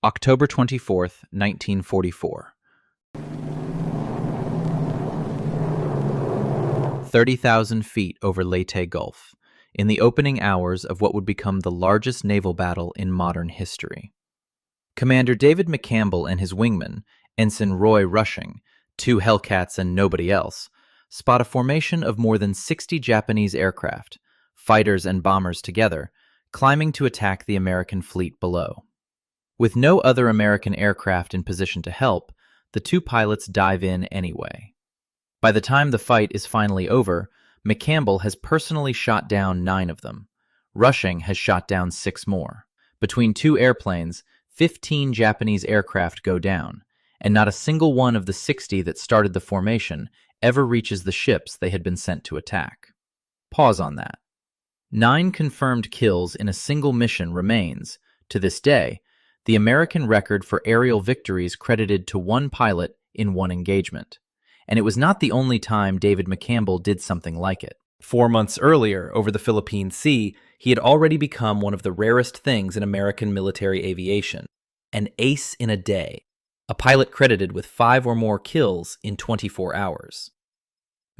October 24th, 1944. 30,000 feet over Leyte Gulf, in the opening hours of what would become the largest naval battle in modern history. Commander David McCampbell and his wingman, Ensign Roy Rushing, 2 Hellcats and nobody else, spot a formation of more than 60 Japanese aircraft, fighters and bombers together, climbing to attack the American fleet below. With no other American aircraft in position to help, the 2 pilots dive in anyway. By the time the fight is finally over, McCampbell has personally shot down 9 of them. Rushing has shot down 6 more. Between 2 airplanes, 15 Japanese aircraft go down, and not a single one of the 60 that started the formation ever reaches the ships they had been sent to attack. Pause on that. 9 confirmed kills in a single mission remains, to this day, the American record for aerial victories credited to 1 pilot in 1 engagement. And it was not the only time David McCampbell did something like it. 4 months earlier, over the Philippine Sea, he had already become one of the rarest things in American military aviation, an ace in a day, a pilot credited with 5 or more kills in 24 hours.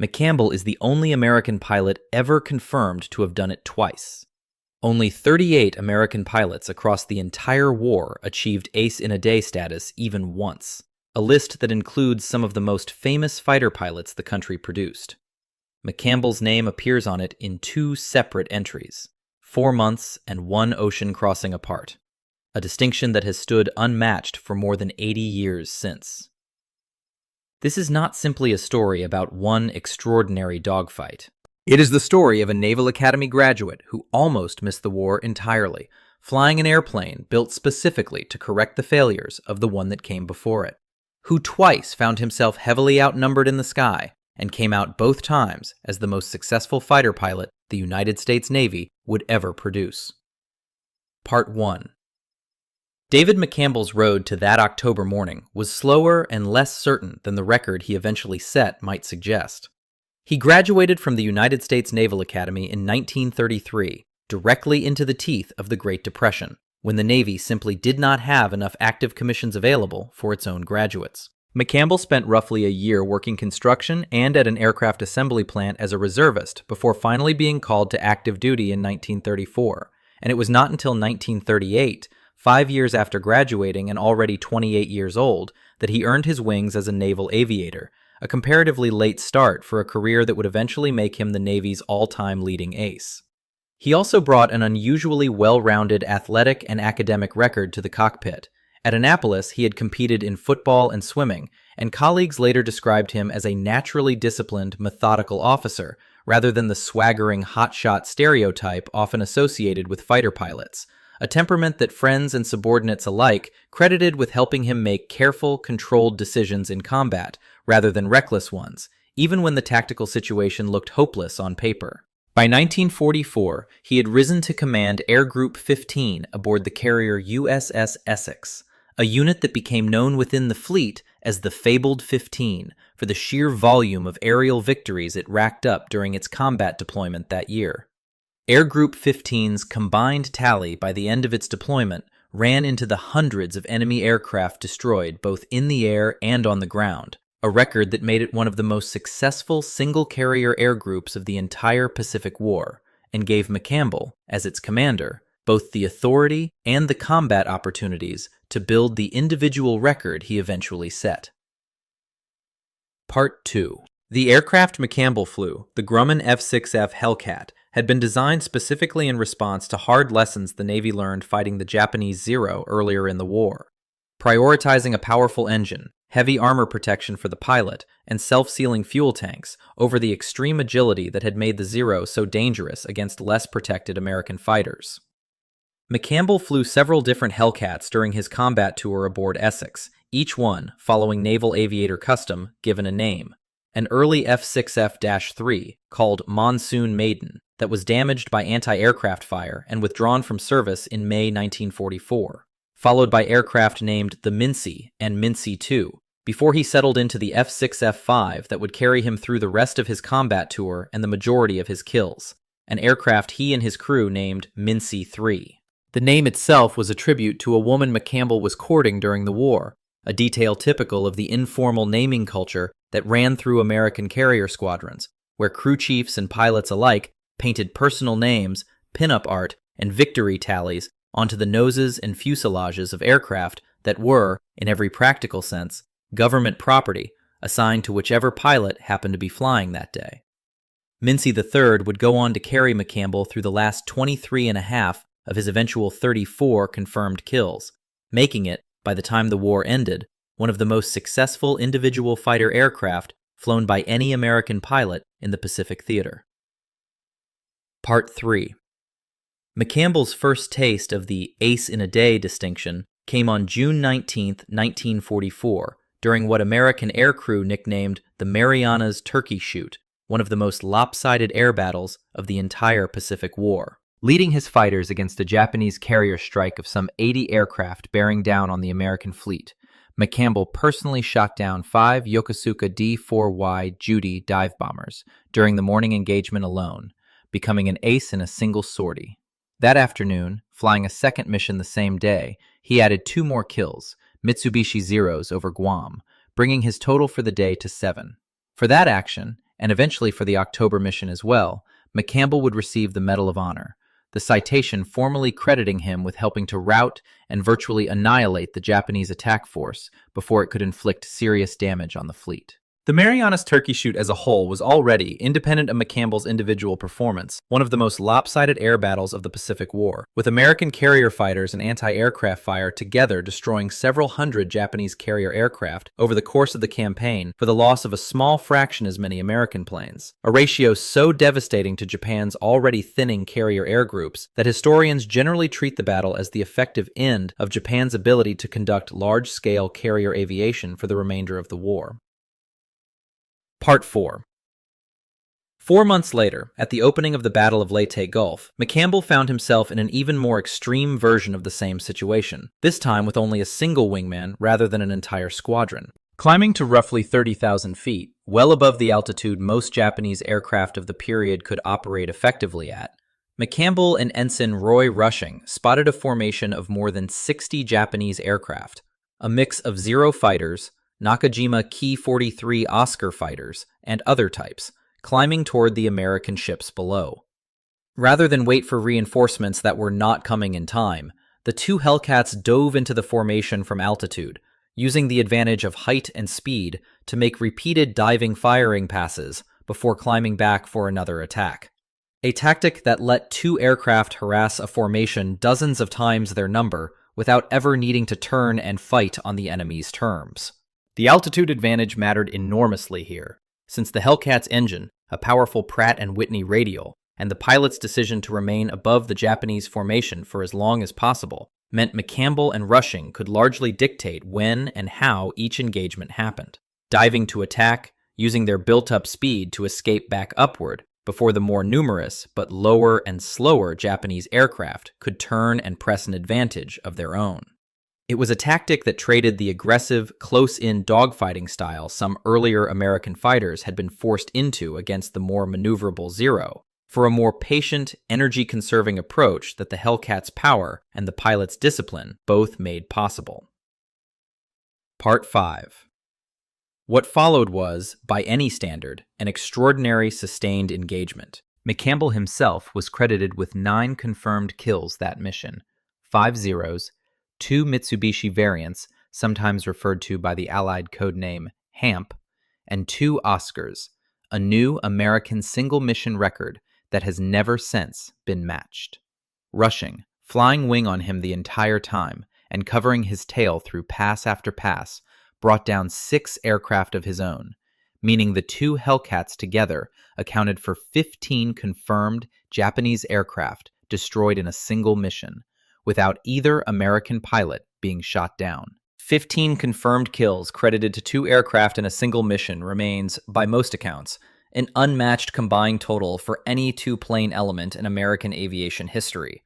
McCampbell is the only American pilot ever confirmed to have done it twice. Only 38 American pilots across the entire war achieved ace-in-a-day status even once, a list that includes some of the most famous fighter pilots the country produced. McCampbell's name appears on it in 2 separate entries, 4 months and 1 ocean crossing apart, a distinction that has stood unmatched for more than 80 years since. This is not simply a story about one extraordinary dogfight. It is the story of a Naval Academy graduate who almost missed the war entirely, flying an airplane built specifically to correct the failures of the one that came before it, who twice found himself heavily outnumbered in the sky and came out both times as the most successful fighter pilot the United States Navy would ever produce. Part 1. David McCampbell's road to that October morning was slower and less certain than the record he eventually set might suggest. He graduated from the United States Naval Academy in 1933, directly into the teeth of the Great Depression, when the Navy simply did not have enough active commissions available for its own graduates. McCampbell spent roughly a year working construction and at an aircraft assembly plant as a reservist before finally being called to active duty in 1934, and it was not until 1938, 5 years after graduating and already 28 years old, that he earned his wings as a naval aviator, a comparatively late start for a career that would eventually make him the Navy's all-time leading ace. He also brought an unusually well-rounded athletic and academic record to the cockpit. At Annapolis, he had competed in football and swimming, and colleagues later described him as a naturally disciplined, methodical officer, rather than the swaggering hotshot stereotype often associated with fighter pilots, a temperament that friends and subordinates alike credited with helping him make careful, controlled decisions in combat, rather than reckless ones, even when the tactical situation looked hopeless on paper. By 1944, he had risen to command Air Group 15 aboard the carrier USS Essex, a unit that became known within the fleet as the Fabled 15 for the sheer volume of aerial victories it racked up during its combat deployment that year. Air Group 15's combined tally by the end of its deployment ran into the hundreds of enemy aircraft destroyed both in the air and on the ground, a record that made it one of the most successful single-carrier air groups of the entire Pacific War, and gave McCampbell, as its commander, both the authority and the combat opportunities to build the individual record he eventually set. Part 2. The aircraft McCampbell flew, the Grumman F6F Hellcat, had been designed specifically in response to hard lessons the Navy learned fighting the Japanese Zero earlier in the war, prioritizing a powerful engine, heavy armor protection for the pilot, and self-sealing fuel tanks over the extreme agility that had made the Zero so dangerous against less protected American fighters. McCampbell flew several different Hellcats during his combat tour aboard Essex, each one, following naval aviator custom, given a name. An early F6F-3 called Monsoon Maiden that was damaged by anti-aircraft fire and withdrawn from service in May 1944, followed by aircraft named the Minsi and Minsi II, before he settled into the F6F-5 that would carry him through the rest of his combat tour and the majority of his kills, an aircraft he and his crew named Minsi III. The name itself was a tribute to a woman McCampbell was courting during the war, a detail typical of the informal naming culture that ran through American carrier squadrons, where crew chiefs and pilots alike painted personal names, pin-up art, and victory tallies onto the noses and fuselages of aircraft that were, in every practical sense, government property assigned to whichever pilot happened to be flying that day. Minsi III would go on to carry McCampbell through the last 23 and a half of his eventual 34 confirmed kills, making it, by the time the war ended, one of the most successful individual fighter aircraft flown by any American pilot in the Pacific Theater. Part 3. McCampbell's first taste of the Ace in a Day distinction came on June 19, 1944, during what American aircrew nicknamed the Marianas Turkey Shoot, one of the most lopsided air battles of the entire Pacific War. Leading his fighters against a Japanese carrier strike of some 80 aircraft bearing down on the American fleet, McCampbell personally shot down 5 Yokosuka D-4Y Judy dive bombers during the morning engagement alone, becoming an ace in a single sortie. That afternoon, flying a second mission the same day, he added 2 more kills, Mitsubishi Zeros over Guam, bringing his total for the day to 7. For that action, and eventually for the October mission as well, McCampbell would receive the Medal of Honor, the citation formally crediting him with helping to rout and virtually annihilate the Japanese attack force before it could inflict serious damage on the fleet. The Marianas Turkey Shoot as a whole was already, independent of McCampbell's individual performance, one of the most lopsided air battles of the Pacific War, with American carrier fighters and anti-aircraft fire together destroying several hundred Japanese carrier aircraft over the course of the campaign for the loss of a small fraction as many American planes, a ratio so devastating to Japan's already thinning carrier air groups that historians generally treat the battle as the effective end of Japan's ability to conduct large-scale carrier aviation for the remainder of the war. Part 4. 4 months later, at the opening of the Battle of Leyte Gulf, McCampbell found himself in an even more extreme version of the same situation, this time with only a single wingman rather than an entire squadron. Climbing to roughly 30,000 feet, well above the altitude most Japanese aircraft of the period could operate effectively at, McCampbell and Ensign Roy Rushing spotted a formation of more than 60 Japanese aircraft, a mix of Zero fighters, Nakajima Ki-43 Oscar fighters, and other types, climbing toward the American ships below. Rather than wait for reinforcements that were not coming in time, the 2 Hellcats dove into the formation from altitude, using the advantage of height and speed to make repeated diving firing passes before climbing back for another attack. A tactic that let 2 aircraft harass a formation dozens of times their number without ever needing to turn and fight on the enemy's terms. The altitude advantage mattered enormously here, since the Hellcat's engine, a powerful Pratt & Whitney radial, and the pilot's decision to remain above the Japanese formation for as long as possible, meant McCampbell and Rushing could largely dictate when and how each engagement happened, diving to attack, using their built-up speed to escape back upward before the more numerous but lower and slower Japanese aircraft could turn and press an advantage of their own. It was a tactic that traded the aggressive, close-in dogfighting style some earlier American fighters had been forced into against the more maneuverable Zero, for a more patient, energy-conserving approach that the Hellcat's power and the pilot's discipline both made possible. Part 5. What followed was, by any standard, an extraordinary sustained engagement. McCampbell himself was credited with 9 confirmed kills that mission, 5 Zeros, 2 Mitsubishi variants, sometimes referred to by the Allied codename HAMP, and 2 Oscars, a new American single-mission record that has never since been matched. Rushing, flying wing on him the entire time, and covering his tail through pass after pass, brought down 6 aircraft of his own, meaning the 2 Hellcats together accounted for 15 confirmed Japanese aircraft destroyed in a single mission, without either American pilot being shot down. 15 confirmed kills credited to 2 aircraft in a single mission remains, by most accounts, an unmatched combined total for any 2-plane element in American aviation history.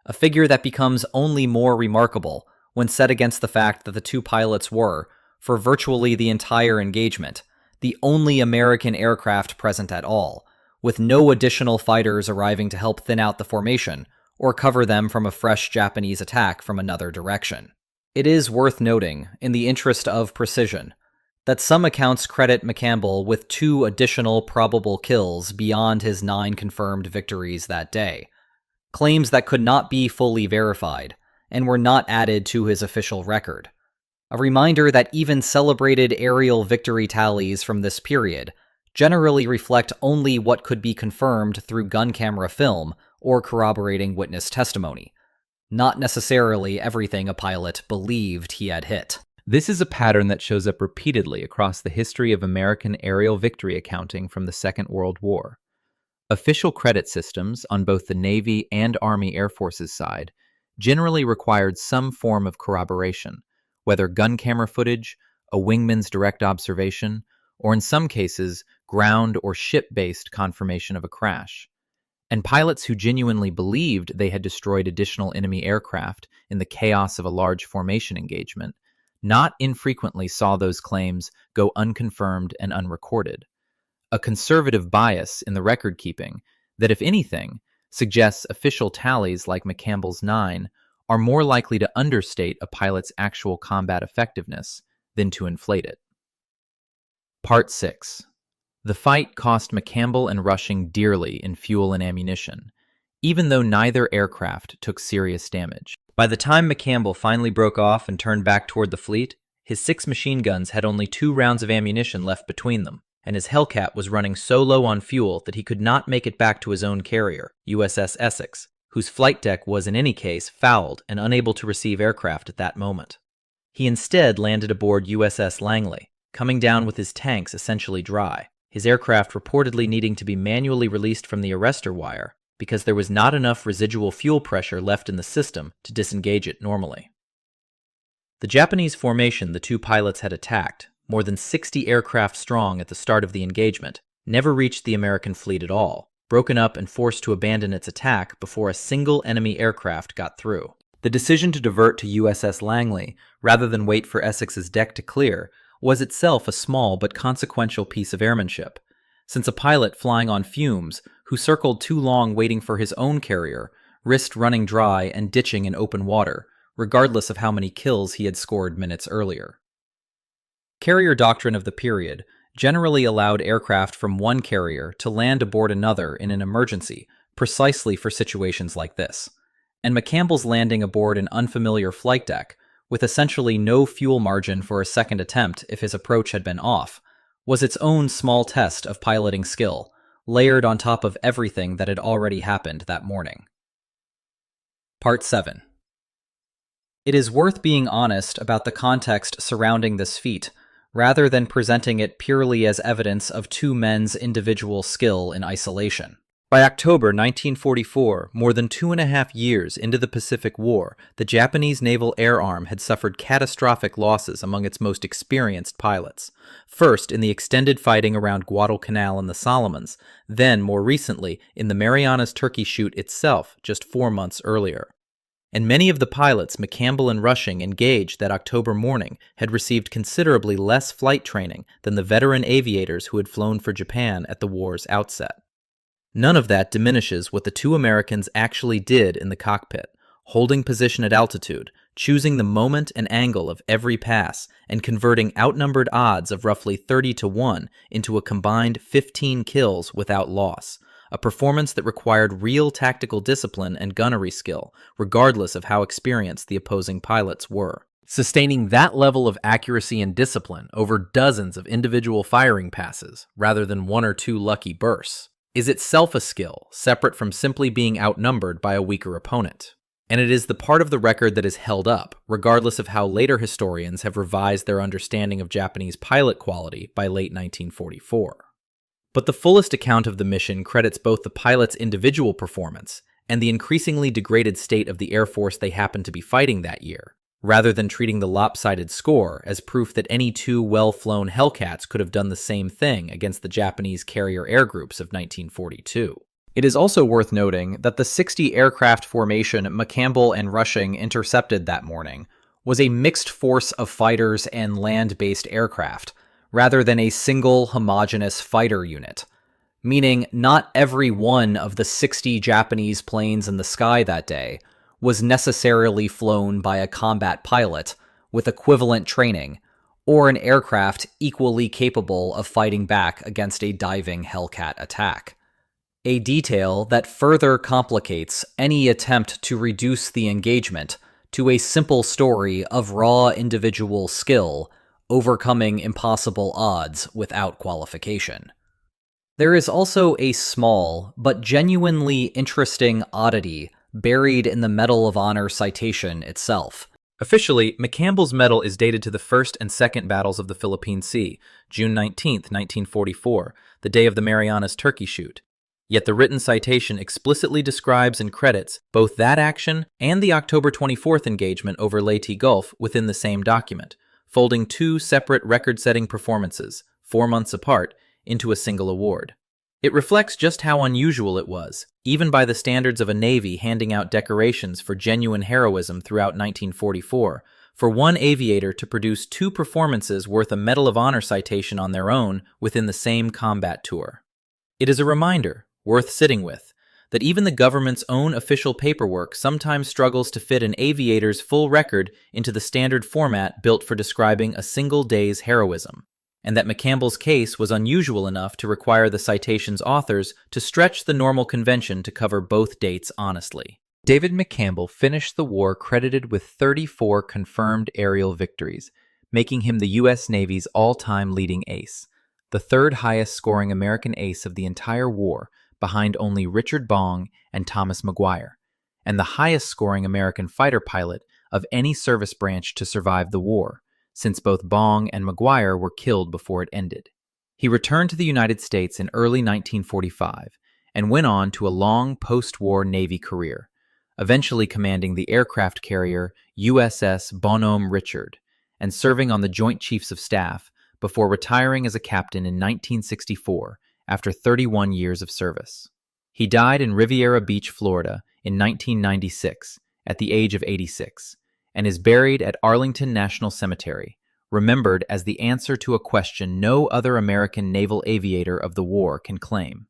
A figure that becomes only more remarkable when set against the fact that the 2 pilots were, for virtually the entire engagement, the only American aircraft present at all, with no additional fighters arriving to help thin out the formation or cover them from a fresh Japanese attack from another direction. It is worth noting, in the interest of precision, that some accounts credit McCampbell with 2 additional probable kills beyond his 9 confirmed victories that day, claims that could not be fully verified and were not added to his official record. A reminder that even celebrated aerial victory tallies from this period generally reflect only what could be confirmed through gun camera film or corroborating witness testimony, not necessarily everything a pilot believed he had hit. This is a pattern that shows up repeatedly across the history of American aerial victory accounting from the Second World War. Official credit systems on both the Navy and Army Air Force's side generally required some form of corroboration, whether gun camera footage, a wingman's direct observation, or in some cases, ground or ship-based confirmation of a crash. And pilots who genuinely believed they had destroyed additional enemy aircraft in the chaos of a large formation engagement not infrequently saw those claims go unconfirmed and unrecorded. A conservative bias in the record-keeping that, if anything, suggests official tallies like McCampbell's 9 are more likely to understate a pilot's actual combat effectiveness than to inflate it. Part 6. The fight cost McCampbell and Rushing dearly in fuel and ammunition, even though neither aircraft took serious damage. By the time McCampbell finally broke off and turned back toward the fleet, his 6 machine guns had only 2 rounds of ammunition left between them, and his Hellcat was running so low on fuel that he could not make it back to his own carrier, USS Essex, whose flight deck was in any case fouled and unable to receive aircraft at that moment. He instead landed aboard USS Langley, coming down with his tanks essentially dry, his aircraft reportedly needing to be manually released from the arrestor wire because there was not enough residual fuel pressure left in the system to disengage it normally. The Japanese formation the 2 pilots had attacked, more than 60 aircraft strong at the start of the engagement, never reached the American fleet at all, broken up and forced to abandon its attack before a single enemy aircraft got through. The decision to divert to USS Langley, rather than wait for Essex's deck to clear, was itself a small but consequential piece of airmanship, since a pilot flying on fumes, who circled too long waiting for his own carrier, risked running dry and ditching in open water, regardless of how many kills he had scored minutes earlier. Carrier doctrine of the period generally allowed aircraft from one carrier to land aboard another in an emergency, precisely for situations like this. And McCampbell's landing aboard an unfamiliar flight deck, with essentially no fuel margin for a second attempt if his approach had been off, was its own small test of piloting skill, layered on top of everything that had already happened that morning. Part 7. It is worth being honest about the context surrounding this feat, rather than presenting it purely as evidence of 2 men's individual skill in isolation. By October 1944, more than 2.5 years into the Pacific War, the Japanese Naval Air Arm had suffered catastrophic losses among its most experienced pilots. First in the extended fighting around Guadalcanal and the Solomons, then more recently in the Marianas Turkey Shoot itself just 4 months earlier. And many of the pilots McCampbell and Rushing engaged that October morning had received considerably less flight training than the veteran aviators who had flown for Japan at the war's outset. None of that diminishes what the 2 Americans actually did in the cockpit, holding position at altitude, choosing the moment and angle of every pass, and converting outnumbered odds of roughly 30-1 into a combined 15 kills without loss, a performance that required real tactical discipline and gunnery skill, regardless of how experienced the opposing pilots were. Sustaining that level of accuracy and discipline over dozens of individual firing passes, rather than 1 or 2 lucky bursts, is itself a skill separate from simply being outnumbered by a weaker opponent. And it is the part of the record that is held up, regardless of how later historians have revised their understanding of Japanese pilot quality by late 1944. But the fullest account of the mission credits both the pilots' individual performance and the increasingly degraded state of the Air Force they happened to be fighting that year, rather than treating the lopsided score as proof that any 2 well-flown Hellcats could have done the same thing against the Japanese carrier air groups of 1942. It is also worth noting that the 60 aircraft formation McCampbell and Rushing intercepted that morning was a mixed force of fighters and land-based aircraft, rather than a single homogeneous fighter unit. meaning not every one of the 60 Japanese planes in the sky that day was necessarily flown by a combat pilot with equivalent training or an aircraft equally capable of fighting back against a diving Hellcat attack. A detail that further complicates any attempt to reduce the engagement to a simple story of raw individual skill overcoming impossible odds without qualification. There is also a small but genuinely interesting oddity buried in the Medal of Honor citation itself. Officially, McCampbell's medal is dated to the First and Second Battles of the Philippine Sea, June 19, 1944, the day of the Marianas Turkey Shoot. Yet the written citation explicitly describes and credits both that action and the October 24th engagement over Leyte Gulf within the same document, folding two separate record-setting performances, 4 months apart, into a single award. It reflects just how unusual it was, even by the standards of a Navy handing out decorations for genuine heroism throughout 1944, for one aviator to produce two performances worth a Medal of Honor citation on their own within the same combat tour. It is a reminder, worth sitting with, that even the government's own official paperwork sometimes struggles to fit an aviator's full record into the standard format built for describing a single day's heroism, and that McCampbell's case was unusual enough to require the citation's authors to stretch the normal convention to cover both dates honestly. David McCampbell finished the war credited with 34 confirmed aerial victories, making him the U.S. Navy's all-time leading ace, the third highest scoring American ace of the entire war, behind only Richard Bong and Thomas Maguire, and the highest scoring American fighter pilot of any service branch to survive the war, since both Bong and Maguire were killed before it ended. He returned to the United States in early 1945 and went on to a long post-war Navy career, eventually commanding the aircraft carrier USS Bonhomme Richard and serving on the Joint Chiefs of Staff before retiring as a captain in 1964 after 31 years of service. He died in Riviera Beach, Florida in 1996 at the age of 86 and is buried at Arlington National Cemetery, remembered as the answer to a question no other American naval aviator of the war can claim.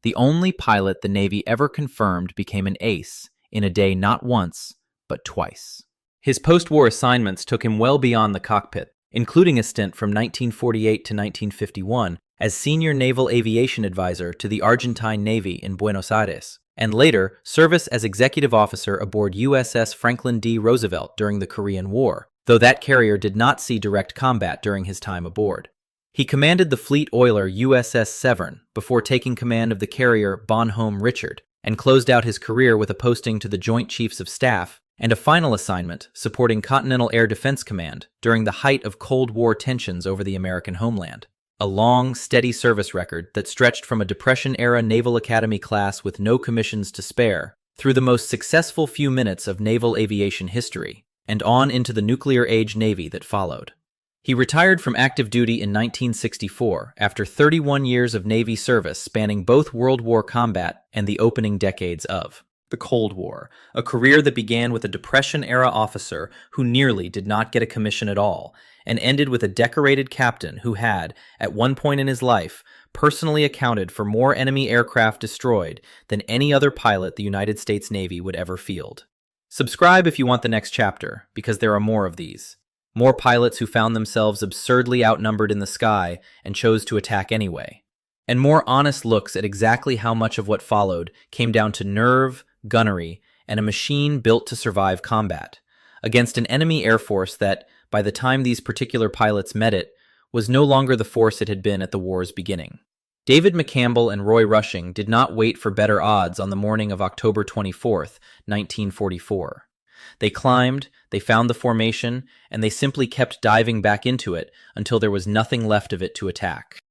The only pilot the Navy ever confirmed became an ace in a day not once, but twice. His post-war assignments took him well beyond the cockpit, including a stint from 1948 to 1951 as Senior Naval Aviation Advisor to the Argentine Navy in Buenos Aires, and later service as Executive Officer aboard USS Franklin D. Roosevelt during the Korean War, though that carrier did not see direct combat during his time aboard. He commanded the fleet oiler USS Severn before taking command of the carrier Bonhomme Richard, and closed out his career with a posting to the Joint Chiefs of Staff and a final assignment supporting Continental Air Defense Command during the height of Cold War tensions over the American homeland. A long, steady service record that stretched from a Depression-era Naval Academy class with no commissions to spare through the most successful few minutes of naval aviation history, and on into the nuclear-age Navy that followed. He retired from active duty in 1964 after 31 years of Navy service spanning both World War combat and the opening decades of the Cold War, a career that began with a Depression-era officer who nearly did not get a commission at all, and ended with a decorated captain who had, at one point in his life, personally accounted for more enemy aircraft destroyed than any other pilot the United States Navy would ever field. Subscribe if you want the next chapter, because there are more of these. More pilots who found themselves absurdly outnumbered in the sky and chose to attack anyway. And more honest looks at exactly how much of what followed came down to nerve, gunnery, and a machine built to survive combat, against an enemy air force that, by the time these particular pilots met it, was no longer the force it had been at the war's beginning. David McCampbell and Roy Rushing did not wait for better odds on the morning of October 24, 1944. They climbed, they found the formation, and they simply kept diving back into it until there was nothing left of it to attack.